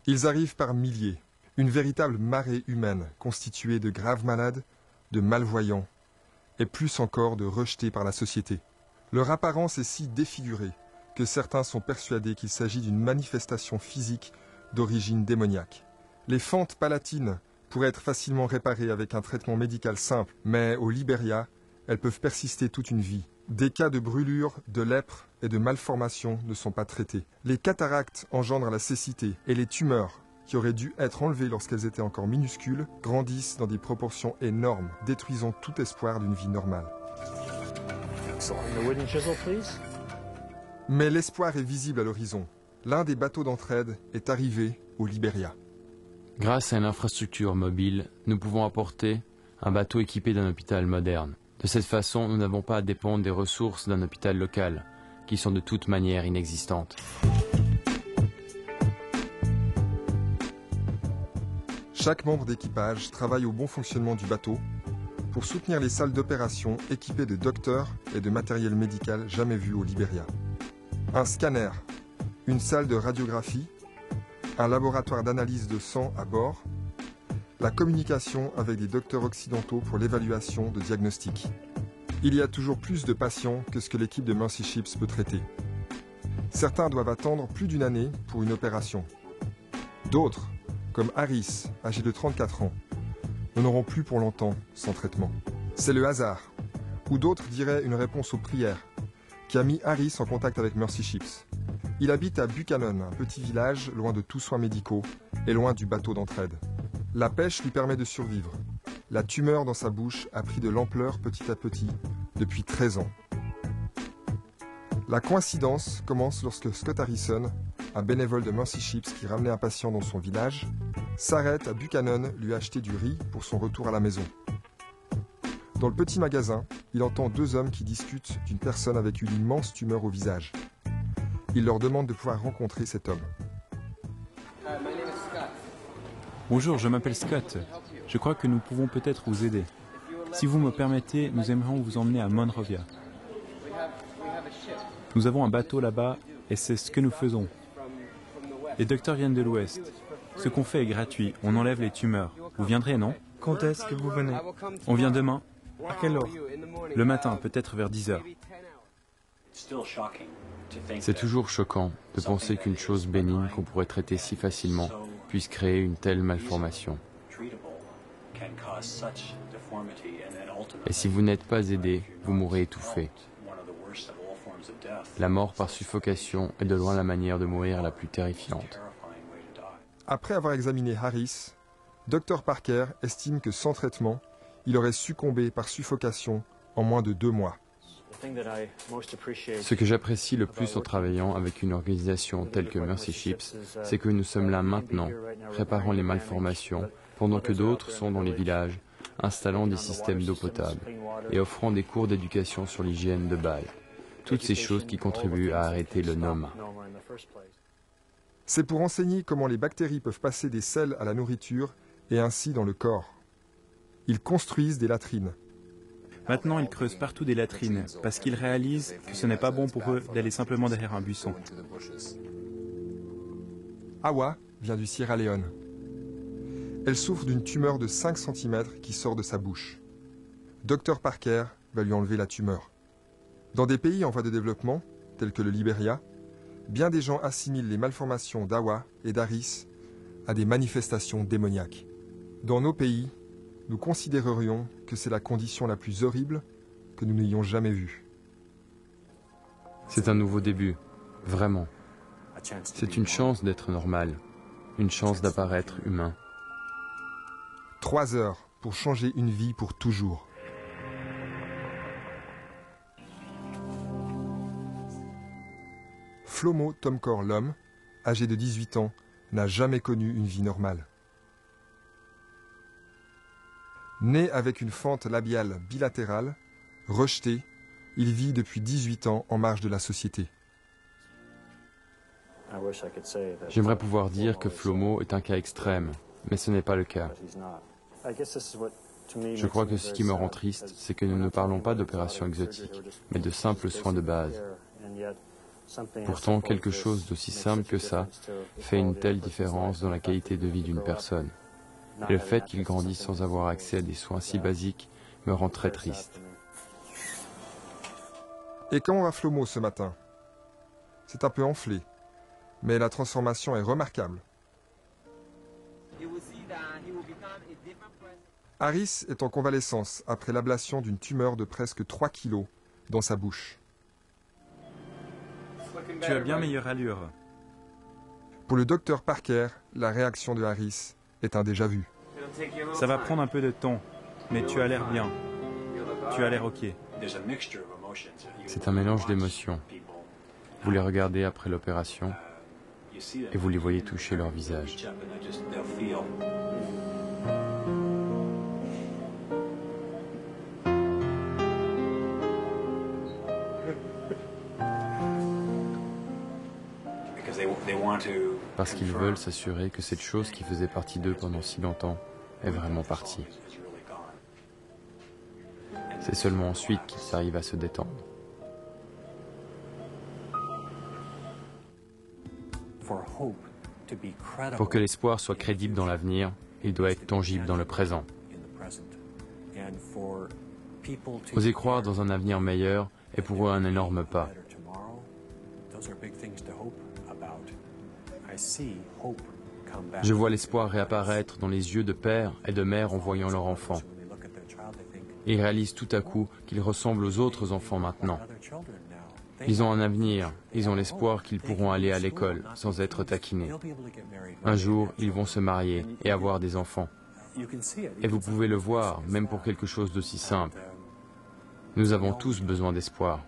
Ils arrivent par milliers, une véritable marée humaine constituée de graves malades, de malvoyants et plus encore de rejetés par la société. Leur apparence est si défigurée que certains sont persuadés qu'il s'agit d'une manifestation physique d'origine démoniaque. Les fentes palatines pourraient être facilement réparées avec un traitement médical simple, mais au Liberia, elles peuvent persister toute une vie. Des cas de brûlure, de lèpre et de malformation ne sont pas traités. Les cataractes engendrent la cécité et les tumeurs, qui auraient dû être enlevées lorsqu'elles étaient encore minuscules, grandissent dans des proportions énormes, détruisant tout espoir d'une vie normale. Mais l'espoir est visible à l'horizon. L'un des bateaux d'entraide est arrivé au Liberia. Grâce à une infrastructure mobile, nous pouvons apporter un bateau équipé d'un hôpital moderne. De cette façon, nous n'avons pas à dépendre des ressources d'un hôpital local, qui sont de toute manière inexistantes. Chaque membre d'équipage travaille au bon fonctionnement du bateau pour soutenir les salles d'opération équipées de docteurs et de matériel médical jamais vu au Liberia. Un scanner, une salle de radiographie, un laboratoire d'analyse de sang à bord, la communication avec des docteurs occidentaux pour l'évaluation de diagnostics. Il y a toujours plus de patients que ce que l'équipe de Mercy Ships peut traiter. Certains doivent attendre plus d'une année pour une opération. D'autres, comme Harris, âgé de 34 ans, n'en auront plus pour longtemps sans traitement. C'est le hasard, ou d'autres diraient une réponse aux prières, qui a mis Harris en contact avec Mercy Ships. Il habite à Buchanan, un petit village loin de tous soins médicaux et loin du bateau d'entraide. La pêche lui permet de survivre. La tumeur dans sa bouche a pris de l'ampleur petit à petit depuis 13 ans. La coïncidence commence lorsque Scott Harrison, un bénévole de Mercy Ships qui ramenait un patient dans son village, s'arrête à Buchanan lui acheter du riz pour son retour à la maison. Dans le petit magasin, il entend deux hommes qui discutent d'une personne avec une immense tumeur au visage. Il leur demande de pouvoir rencontrer cet homme. Bonjour, je m'appelle Scott. Je crois que nous pouvons peut-être vous aider. Si vous me permettez, nous aimerions vous emmener à Monrovia. Nous avons un bateau là-bas et c'est ce que nous faisons. Les docteurs viennent de l'Ouest. Ce qu'on fait est gratuit, on enlève les tumeurs. Vous viendrez, non? Quand est-ce que vous venez? On vient demain. À quelle heure? Le matin, peut-être vers 10 heures. C'est toujours choquant de penser qu'une chose bénigne qu'on pourrait traiter si facilement puisse créer une telle malformation. Et si vous n'êtes pas aidé, vous mourrez étouffé. La mort par suffocation est de loin la manière de mourir la plus terrifiante. Après avoir examiné Harris, Dr Parker estime que sans traitement, il aurait succombé par suffocation en moins de 2 mois. Ce que j'apprécie le plus en travaillant avec une organisation telle que Mercy Ships, c'est que nous sommes là maintenant, réparant les malformations, pendant que d'autres sont dans les villages, installant des systèmes d'eau potable et offrant des cours d'éducation sur l'hygiène de base. Toutes ces choses qui contribuent à arrêter le noma. C'est pour enseigner comment les bactéries peuvent passer des selles à la nourriture et ainsi dans le corps. Ils construisent des latrines. Maintenant, ils creusent partout des latrines parce qu'ils réalisent que ce n'est pas bon pour eux d'aller simplement derrière un buisson. Awa vient du Sierra Leone. Elle souffre d'une tumeur de 5 cm qui sort de sa bouche. Dr Parker va lui enlever la tumeur. Dans des pays en voie de développement, tels que le Liberia, bien des gens assimilent les malformations d'Awa et d'Harris à des manifestations démoniaques. Dans nos pays, nous considérerions que c'est la condition la plus horrible que nous n'ayons jamais vue. C'est un nouveau début, vraiment. C'est une chance d'être normal, une chance d'apparaître humain. 3 heures pour changer une vie pour toujours. Flomo Tomkor l'homme, âgé de 18 ans, n'a jamais connu une vie normale. Né avec une fente labiale bilatérale, rejeté, il vit depuis 18 ans en marge de la société. J'aimerais pouvoir dire que Flomo est un cas extrême, mais ce n'est pas le cas. Je crois que ce qui me rend triste, c'est que nous ne parlons pas d'opérations exotiques, mais de simples soins de base. Pourtant, quelque chose d'aussi simple que ça fait une telle différence dans la qualité de vie d'une personne. Et le fait qu'ils grandissent sans avoir accès à des soins si basiques me rend très triste. Et comment va Flomo ce matin? C'est un peu enflé, mais la transformation est remarquable. Harris est en convalescence après l'ablation d'une tumeur de presque 3 kilos dans sa bouche. Tu as bien meilleure allure. Pour le docteur Parker, la réaction de Harris est un déjà-vu. Ça va prendre un peu de temps, mais tu as l'air bien. Tu as l'air OK. C'est un mélange d'émotions. Vous les regardez après l'opération et vous les voyez toucher leur visage. Parce qu'ils veulent s'assurer que cette chose qui faisait partie d'eux pendant si longtemps est vraiment partie. C'est seulement ensuite qu'ils arrivent à se détendre. Pour que l'espoir soit crédible dans l'avenir, il doit être tangible dans le présent. Oser croire dans un avenir meilleur est pour eux un énorme pas. Je vois l'espoir réapparaître dans les yeux de père et de mère en voyant leur enfant. Ils réalisent tout à coup qu'ils ressemblent aux autres enfants maintenant. Ils ont un avenir, ils ont l'espoir qu'ils pourront aller à l'école sans être taquinés. Un jour, ils vont se marier et avoir des enfants. Et vous pouvez le voir, même pour quelque chose d'aussi simple. Nous avons tous besoin d'espoir.